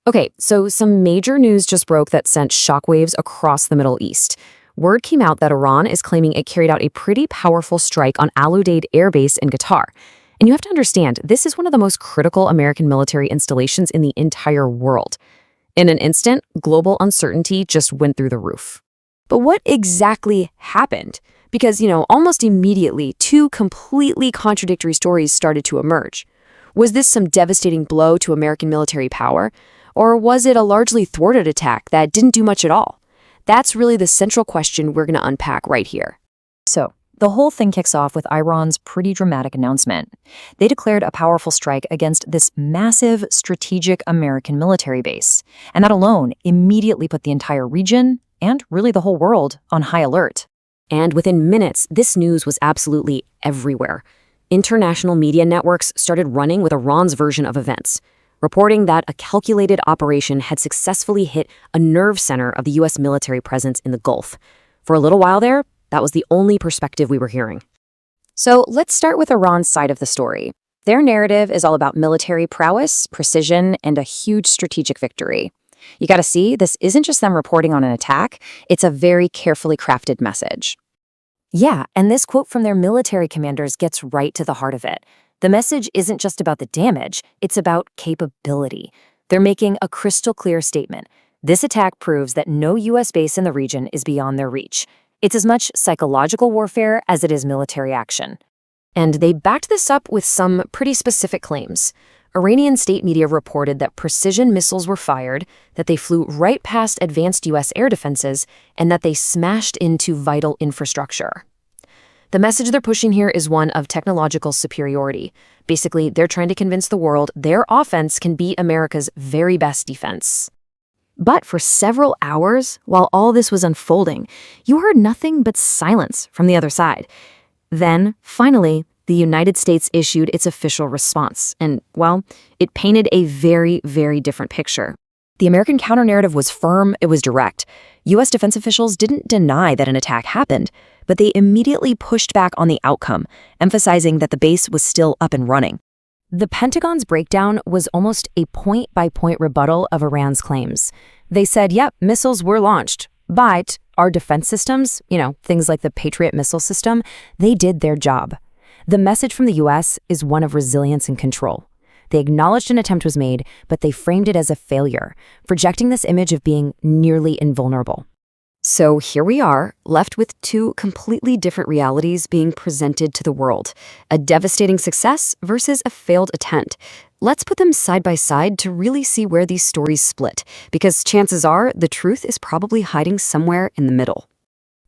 Okay, so some major news just broke that sent shockwaves across the Middle East. Word came out that Iran is claiming it carried out a pretty powerful strike on Al Udeid Air Base in Qatar. And you have to understand, this is one of the most critical American military installations in the entire world. In an instant, global uncertainty just went through the roof. But what exactly happened? Because, almost immediately, two completely contradictory stories started to emerge. Was this some devastating blow to American military power? Or was it a largely thwarted attack that didn't do much at all? That's really the central question we're going to unpack right here. So, the whole thing kicks off with Iran's pretty dramatic announcement. They declared a powerful strike against this massive, strategic American military base. And that alone immediately put the entire region, and really the whole world, on high alert. And within minutes, this news was absolutely everywhere. International media networks started running with Iran's version of events, reporting that a calculated operation had successfully hit a nerve center of the U.S. military presence in the Gulf. For a little while there, that was the only perspective we were hearing. So let's start with Iran's side of the story. Their narrative is all about military prowess, precision, and a huge strategic victory. You gotta see, this isn't just them reporting on an attack, it's a very carefully crafted message. Yeah, and this quote from their military commanders gets right to the heart of it. The message isn't just about the damage, it's about capability. They're making a crystal clear statement. This attack proves that no U.S. base in the region is beyond their reach. It's as much psychological warfare as it is military action. And they backed this up with some pretty specific claims. Iranian state media reported that precision missiles were fired, that they flew right past advanced U.S. air defenses, and that they smashed into vital infrastructure. The message they're pushing here is one of technological superiority. Basically, they're trying to convince the world their offense can beat America's very best defense. But for several hours, while all this was unfolding, you heard nothing but silence from the other side. Then, finally, the United States issued its official response, and, well, it painted a very, very different picture. The American counter-narrative was firm, it was direct. U.S. defense officials didn't deny that an attack happened, but they immediately pushed back on the outcome, emphasizing that the base was still up and running. The Pentagon's breakdown was almost a point-by-point rebuttal of Iran's claims. They said, yep, missiles were launched, but our defense systems, things like the Patriot missile system, they did their job. The message from the U.S. is one of resilience and control. They acknowledged an attempt was made, but they framed it as a failure, projecting this image of being nearly invulnerable. So here we are, left with two completely different realities being presented to the world, a devastating success versus a failed attempt. Let's put them side by side to really see where these stories split, because chances are the truth is probably hiding somewhere in the middle.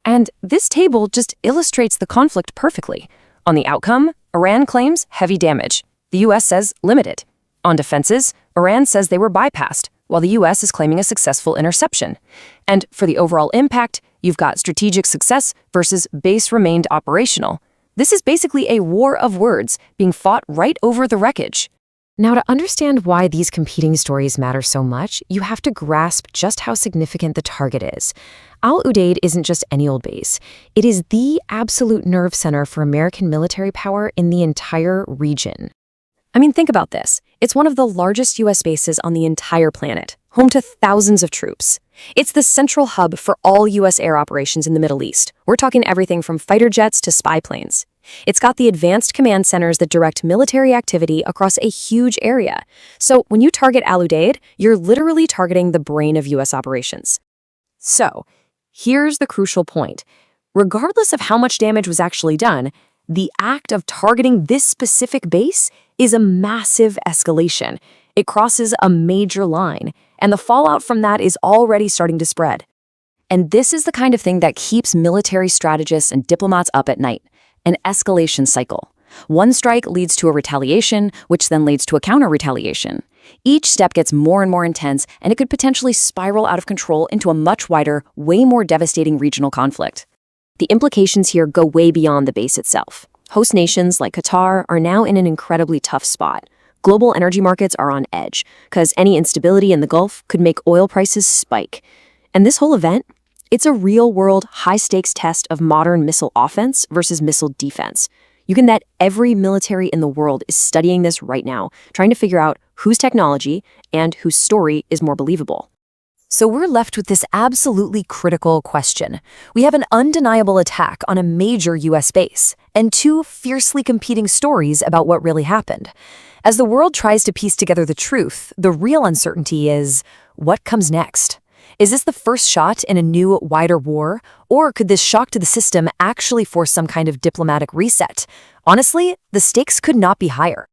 And this table just illustrates the conflict perfectly. On the outcome, Iran claims heavy damage. The U.S. says limited. On defenses, Iran says they were bypassed, while the U.S. is claiming a successful interception. And for the overall impact, you've got strategic success versus base remained operational. This is basically a war of words being fought right over the wreckage. Now, to understand why these competing stories matter so much, you have to grasp just how significant the target is. Al Udeid isn't just any old base. It is the absolute nerve center for American military power in the entire region. I mean, think about this. It's one of the largest U.S. bases on the entire planet, home to thousands of troops. It's the central hub for all U.S. air operations in the Middle East. We're talking everything from fighter jets to spy planes. It's got the advanced command centers that direct military activity across a huge area. So when you target Al Udeid, you're literally targeting the brain of U.S. operations. So here's the crucial point. Regardless of how much damage was actually done, the act of targeting this specific base is a massive escalation. It crosses a major line, and the fallout from that is already starting to spread. And this is the kind of thing that keeps military strategists and diplomats up at night, an escalation cycle. One strike leads to a retaliation, which then leads to a counter-retaliation. Each step gets more and more intense, and it could potentially spiral out of control into a much wider, way more devastating regional conflict. The implications here go way beyond the base itself. Host nations like Qatar are now in an incredibly tough spot. Global energy markets are on edge, because any instability in the Gulf could make oil prices spike. And this whole event, it's a real-world, high-stakes test of modern missile offense versus missile defense. You can bet every military in the world is studying this right now, trying to figure out whose technology and whose story is more believable. So we're left with this absolutely critical question. We have an undeniable attack on a major U.S. base, and two fiercely competing stories about what really happened. As the world tries to piece together the truth, the real uncertainty is, what comes next? Is this the first shot in a new, wider war? Or could this shock to the system actually force some kind of diplomatic reset? Honestly, the stakes could not be higher.